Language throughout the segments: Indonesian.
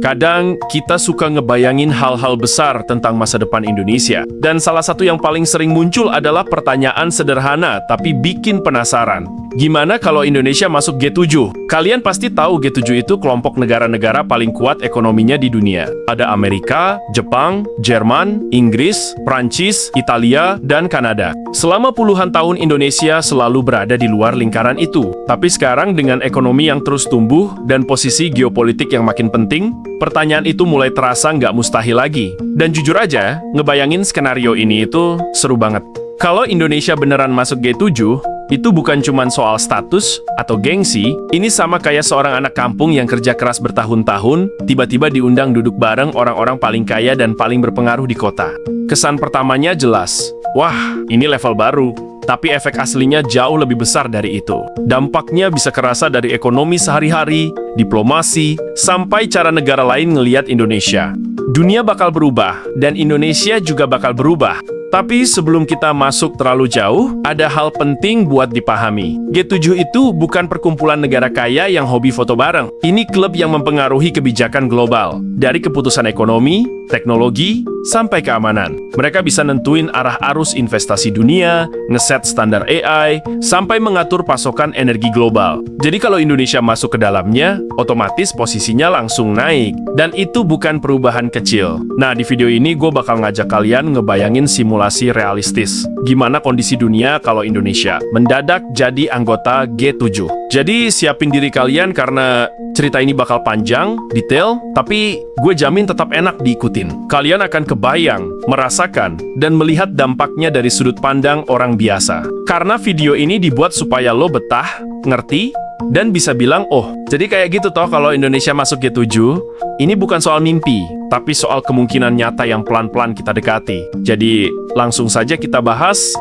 Kadang kita suka ngebayangin hal-hal besar tentang masa depan Indonesia. Dan salah satu yang paling sering muncul adalah pertanyaan sederhana tapi bikin penasaran. Gimana kalau Indonesia masuk G7? Kalian pasti tahu G7 itu kelompok negara-negara paling kuat ekonominya di dunia. Ada Amerika, Jepang, Jerman, Inggris, Prancis, Italia, dan Kanada. Selama puluhan tahun Indonesia selalu berada di luar lingkaran itu. Tapi sekarang dengan ekonomi yang terus tumbuh dan posisi geopolitik yang makin penting, pertanyaan itu mulai terasa nggak mustahil lagi. Dan jujur aja, ngebayangin skenario ini itu seru banget. Kalau Indonesia beneran masuk G7, itu bukan cuma soal status atau gengsi, ini sama kayak seorang anak kampung yang kerja keras bertahun-tahun, tiba-tiba diundang duduk bareng orang-orang paling kaya dan paling berpengaruh di kota. Kesan pertamanya jelas, wah, ini level baru. Tapi efek aslinya jauh lebih besar dari itu. Dampaknya bisa kerasa dari ekonomi sehari-hari, diplomasi, sampai cara negara lain ngelihat Indonesia. Dunia bakal berubah, dan Indonesia juga bakal berubah. Tapi sebelum kita masuk terlalu jauh, ada hal penting buat dipahami. G7 itu bukan perkumpulan negara kaya yang hobi foto bareng. Ini klub yang mempengaruhi kebijakan global. Dari keputusan ekonomi, teknologi, sampai keamanan. Mereka bisa nentuin arah arus investasi dunia, ngeset standar AI, sampai mengatur pasokan energi global. Jadi kalau Indonesia masuk ke dalamnya, otomatis posisinya langsung naik. Dan itu bukan perubahan kecil. Nah, di video ini gue bakal ngajak kalian ngebayangin simulasi realistis. Gimana kondisi dunia kalau Indonesia mendadak jadi anggota G7. Jadi siapin diri kalian karena cerita ini bakal panjang, detail, tapi gue jamin tetap enak diikutin. Kalian akan kebayang, merasakan, dan melihat dampaknya dari sudut pandang orang biasa. Karena video ini dibuat supaya lo betah, ngerti, dan bisa bilang, oh, jadi kayak gitu toh kalau Indonesia masuk G7. Ini bukan soal mimpi, tapi soal kemungkinan nyata yang pelan-pelan kita dekati. Jadi, langsung saja kita bahas.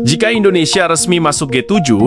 Jika Indonesia resmi masuk G7,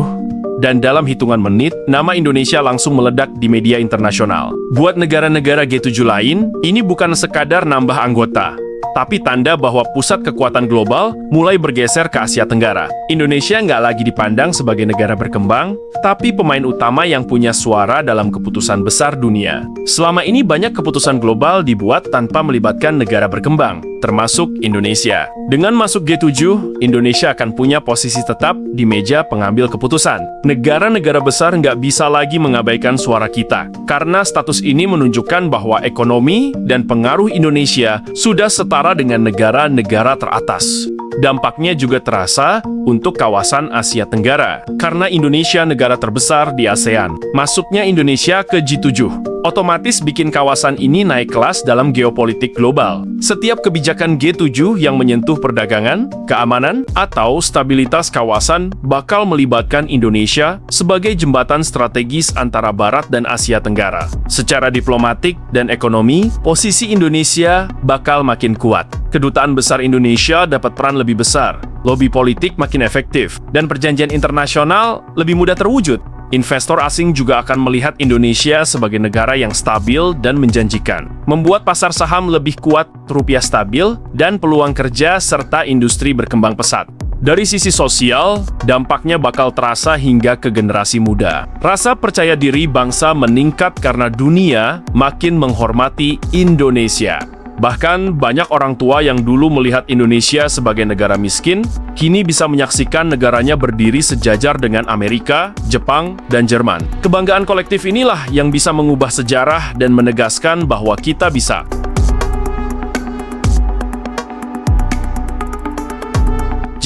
dan dalam hitungan menit, nama Indonesia langsung meledak di media internasional. Buat negara-negara G7 lain, ini bukan sekadar nambah anggota, tapi tanda bahwa pusat kekuatan global mulai bergeser ke Asia Tenggara. Indonesia nggak lagi dipandang sebagai negara berkembang, tapi pemain utama yang punya suara dalam keputusan besar dunia. Selama ini banyak keputusan global dibuat tanpa melibatkan negara berkembang, termasuk Indonesia. Dengan masuk G7, Indonesia akan punya posisi tetap di meja pengambil keputusan. Negara-negara besar nggak bisa lagi mengabaikan suara kita, karena status ini menunjukkan bahwa ekonomi dan pengaruh Indonesia sudah setara dengan negara-negara teratas. Dampaknya juga terasa untuk kawasan Asia Tenggara, karena Indonesia negara terbesar di ASEAN. Masuknya Indonesia ke G7 otomatis bikin kawasan ini naik kelas dalam geopolitik global. Setiap kebijakan G7 yang menyentuh perdagangan, keamanan, atau stabilitas kawasan bakal melibatkan Indonesia sebagai jembatan strategis antara Barat dan Asia Tenggara. Secara diplomatik dan ekonomi, posisi Indonesia bakal makin kuat. Kedutaan besar Indonesia dapat peran lebih besar, lobi politik makin efektif, dan perjanjian internasional lebih mudah terwujud. Investor asing juga akan melihat Indonesia sebagai negara yang stabil dan menjanjikan, membuat pasar saham lebih kuat, rupiah stabil, dan peluang kerja serta industri berkembang pesat. Dari sisi sosial, dampaknya bakal terasa hingga ke generasi muda. Rasa percaya diri bangsa meningkat karena dunia makin menghormati Indonesia. Bahkan banyak orang tua yang dulu melihat Indonesia sebagai negara miskin, kini bisa menyaksikan negaranya berdiri sejajar dengan Amerika, Jepang, dan Jerman. Kebanggaan kolektif inilah yang bisa mengubah sejarah dan menegaskan bahwa kita bisa.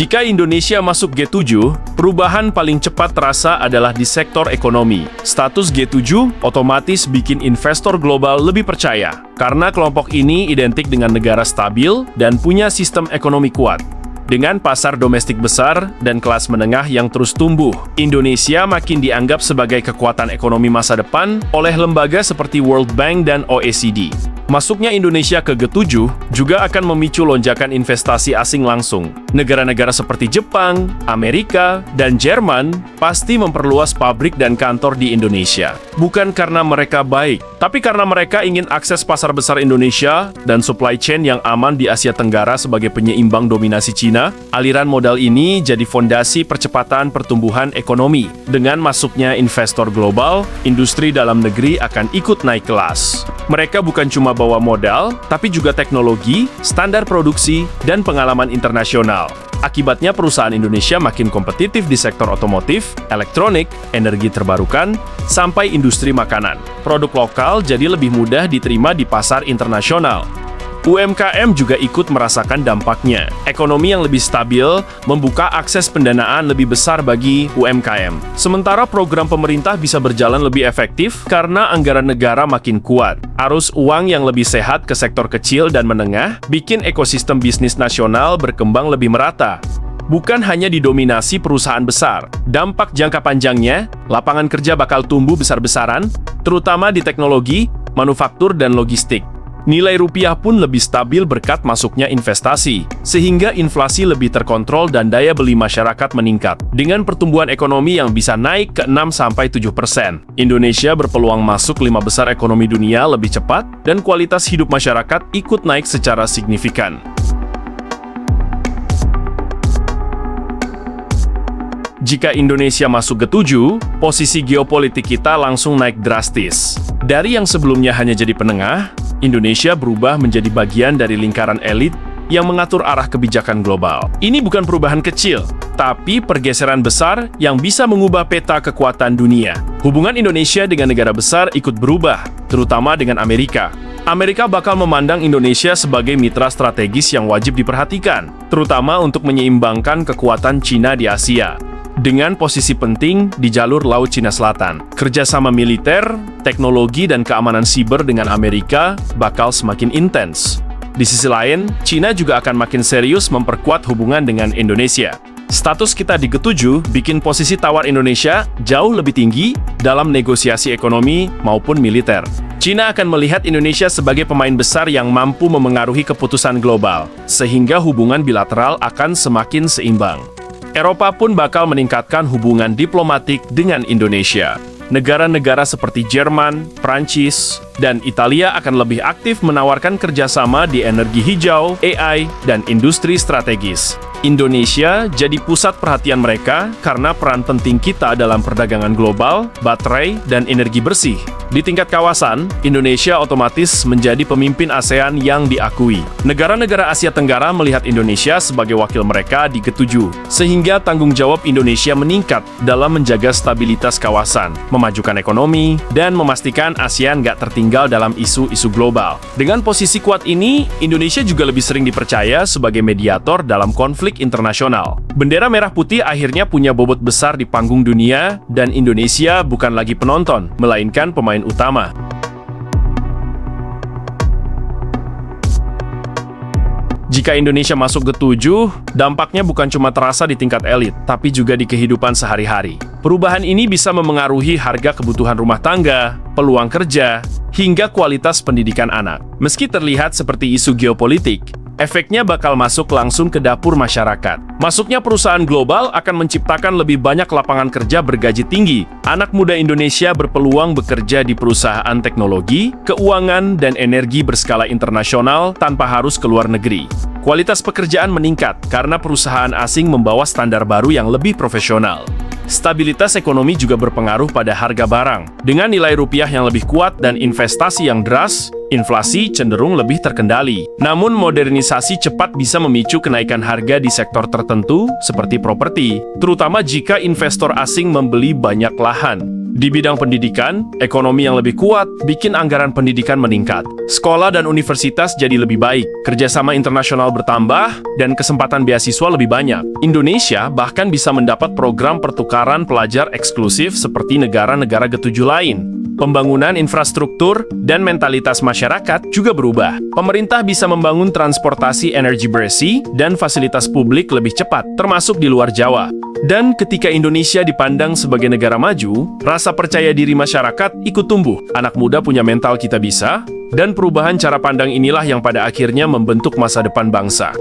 Jika Indonesia masuk G7, perubahan paling cepat terasa adalah di sektor ekonomi. Status G7 otomatis bikin investor global lebih percaya, karena kelompok ini identik dengan negara stabil dan punya sistem ekonomi kuat. Dengan pasar domestik besar dan kelas menengah yang terus tumbuh, Indonesia makin dianggap sebagai kekuatan ekonomi masa depan oleh lembaga seperti World Bank dan OECD. Masuknya Indonesia ke G7 juga akan memicu lonjakan investasi asing langsung. Negara-negara seperti Jepang, Amerika, dan Jerman pasti memperluas pabrik dan kantor di Indonesia. Bukan karena mereka baik, tapi karena mereka ingin akses pasar besar Indonesia dan supply chain yang aman di Asia Tenggara sebagai penyeimbang dominasi Cina. Aliran modal ini jadi fondasi percepatan pertumbuhan ekonomi. Dengan masuknya investor global, industri dalam negeri akan ikut naik kelas. Mereka bukan cuma bawa modal, tapi juga teknologi, standar produksi, dan pengalaman internasional. Akibatnya perusahaan Indonesia makin kompetitif di sektor otomotif, elektronik, energi terbarukan, sampai industri makanan. Produk lokal jadi lebih mudah diterima di pasar internasional. UMKM juga ikut merasakan dampaknya. Ekonomi yang lebih stabil membuka akses pendanaan lebih besar bagi UMKM. Sementara program pemerintah bisa berjalan lebih efektif karena anggaran negara makin kuat. Arus uang yang lebih sehat ke sektor kecil dan menengah bikin ekosistem bisnis nasional berkembang lebih merata. Bukan hanya didominasi perusahaan besar. Dampak jangka panjangnya, lapangan kerja bakal tumbuh besar-besaran, terutama di teknologi, manufaktur, dan logistik. Nilai rupiah pun lebih stabil berkat masuknya investasi, sehingga inflasi lebih terkontrol dan daya beli masyarakat meningkat. Dengan pertumbuhan ekonomi yang bisa naik ke 6-7%, Indonesia berpeluang masuk 5 besar ekonomi dunia lebih cepat dan kualitas hidup masyarakat ikut naik secara signifikan. Jika Indonesia masuk G7, posisi geopolitik kita langsung naik drastis. Dari yang sebelumnya hanya jadi penengah, Indonesia berubah menjadi bagian dari lingkaran elit yang mengatur arah kebijakan global. Ini bukan perubahan kecil, tapi pergeseran besar yang bisa mengubah peta kekuatan dunia. Hubungan Indonesia dengan negara besar ikut berubah, terutama dengan Amerika. Amerika bakal memandang Indonesia sebagai mitra strategis yang wajib diperhatikan, terutama untuk menyeimbangkan kekuatan Cina di Asia. Dengan posisi penting di jalur Laut Cina Selatan, kerjasama militer, teknologi, dan keamanan siber dengan Amerika bakal semakin intens. Di sisi lain, Cina juga akan makin serius memperkuat hubungan dengan Indonesia. Status kita di G7 bikin posisi tawar Indonesia jauh lebih tinggi dalam negosiasi ekonomi maupun militer. Cina akan melihat Indonesia sebagai pemain besar yang mampu memengaruhi keputusan global, sehingga hubungan bilateral akan semakin seimbang. Eropa pun bakal meningkatkan hubungan diplomatik dengan Indonesia. Negara-negara seperti Jerman, Prancis, dan Italia akan lebih aktif menawarkan kerjasama di energi hijau, AI, dan industri strategis. Indonesia jadi pusat perhatian mereka karena peran penting kita dalam perdagangan global, baterai, dan energi bersih. Di tingkat kawasan, Indonesia otomatis menjadi pemimpin ASEAN yang diakui. Negara-negara Asia Tenggara melihat Indonesia sebagai wakil mereka di G7, sehingga tanggung jawab Indonesia meningkat dalam menjaga stabilitas kawasan, memajukan ekonomi, dan memastikan ASEAN nggak tertinggal dalam isu-isu global. Dengan posisi kuat ini, Indonesia juga lebih sering dipercaya sebagai mediator dalam konflik internasional. Bendera merah putih akhirnya punya bobot besar di panggung dunia, dan Indonesia bukan lagi penonton, melainkan pemain utama. Jika Indonesia masuk G7, dampaknya bukan cuma terasa di tingkat elit, tapi juga di kehidupan sehari-hari. Perubahan ini bisa memengaruhi harga kebutuhan rumah tangga, peluang kerja, hingga kualitas pendidikan anak. Meski terlihat seperti isu geopolitik, efeknya bakal masuk langsung ke dapur masyarakat. Masuknya perusahaan global akan menciptakan lebih banyak lapangan kerja bergaji tinggi. Anak muda Indonesia berpeluang bekerja di perusahaan teknologi, keuangan, dan energi berskala internasional tanpa harus ke luar negeri. Kualitas pekerjaan meningkat karena perusahaan asing membawa standar baru yang lebih profesional. Stabilitas ekonomi juga berpengaruh pada harga barang. Dengan nilai rupiah yang lebih kuat dan investasi yang deras, inflasi cenderung lebih terkendali. Namun modernisasi cepat bisa memicu kenaikan harga di sektor tertentu seperti properti, terutama jika investor asing membeli banyak lahan. Di bidang pendidikan, ekonomi yang lebih kuat bikin anggaran pendidikan meningkat. Sekolah dan universitas jadi lebih baik, kerjasama internasional bertambah, dan kesempatan beasiswa lebih banyak. Indonesia bahkan bisa mendapat program pertukaran pelajar eksklusif seperti negara-negara G7 lain. Pembangunan infrastruktur dan mentalitas masyarakat juga berubah. Pemerintah bisa membangun transportasi energi bersih dan fasilitas publik lebih cepat, termasuk di luar Jawa. Dan ketika Indonesia dipandang sebagai negara maju, rasa percaya diri masyarakat ikut tumbuh. Anak muda punya mental kita bisa, dan perubahan cara pandang inilah yang pada akhirnya membentuk masa depan bangsa.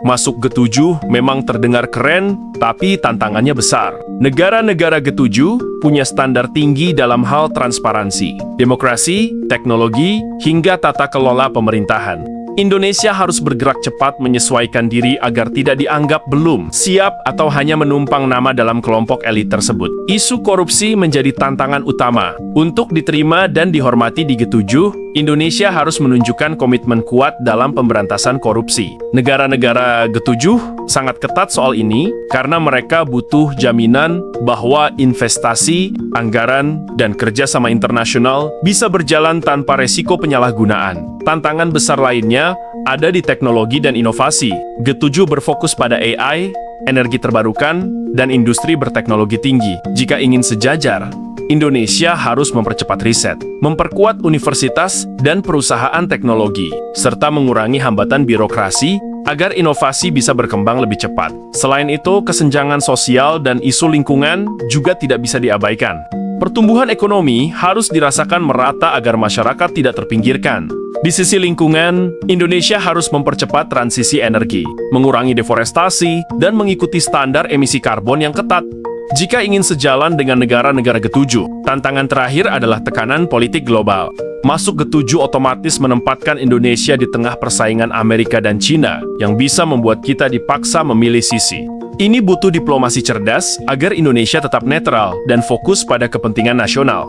Masuk G7 memang terdengar keren, tapi tantangannya besar. Negara-negara G7 punya standar tinggi dalam hal transparansi, demokrasi, teknologi, hingga tata kelola pemerintahan. Indonesia harus bergerak cepat menyesuaikan diri agar tidak dianggap belum siap atau hanya menumpang nama dalam kelompok elit tersebut. Isu korupsi menjadi tantangan utama. Untuk diterima dan dihormati di G7, Indonesia harus menunjukkan komitmen kuat dalam pemberantasan korupsi. Negara-negara G7 sangat ketat soal ini karena mereka butuh jaminan bahwa investasi, anggaran, dan kerjasama internasional bisa berjalan tanpa resiko penyalahgunaan. Tantangan besar lainnya ada di teknologi dan inovasi. G7 berfokus pada AI, energi terbarukan, dan industri berteknologi tinggi. Jika ingin sejajar, Indonesia harus mempercepat riset, memperkuat universitas dan perusahaan teknologi, serta mengurangi hambatan birokrasi agar inovasi bisa berkembang lebih cepat. Selain itu, kesenjangan sosial dan isu lingkungan juga tidak bisa diabaikan. Pertumbuhan ekonomi harus dirasakan merata agar masyarakat tidak terpinggirkan. Di sisi lingkungan, Indonesia harus mempercepat transisi energi, mengurangi deforestasi, dan mengikuti standar emisi karbon yang ketat. Jika ingin sejalan dengan negara-negara G7, tantangan terakhir adalah tekanan politik global. Masuk G7 otomatis menempatkan Indonesia di tengah persaingan Amerika dan China yang bisa membuat kita dipaksa memilih sisi. Ini butuh diplomasi cerdas agar Indonesia tetap netral dan fokus pada kepentingan nasional.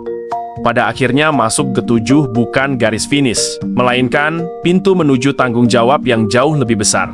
Pada akhirnya, masuk G7 bukan garis finish, melainkan pintu menuju tanggung jawab yang jauh lebih besar.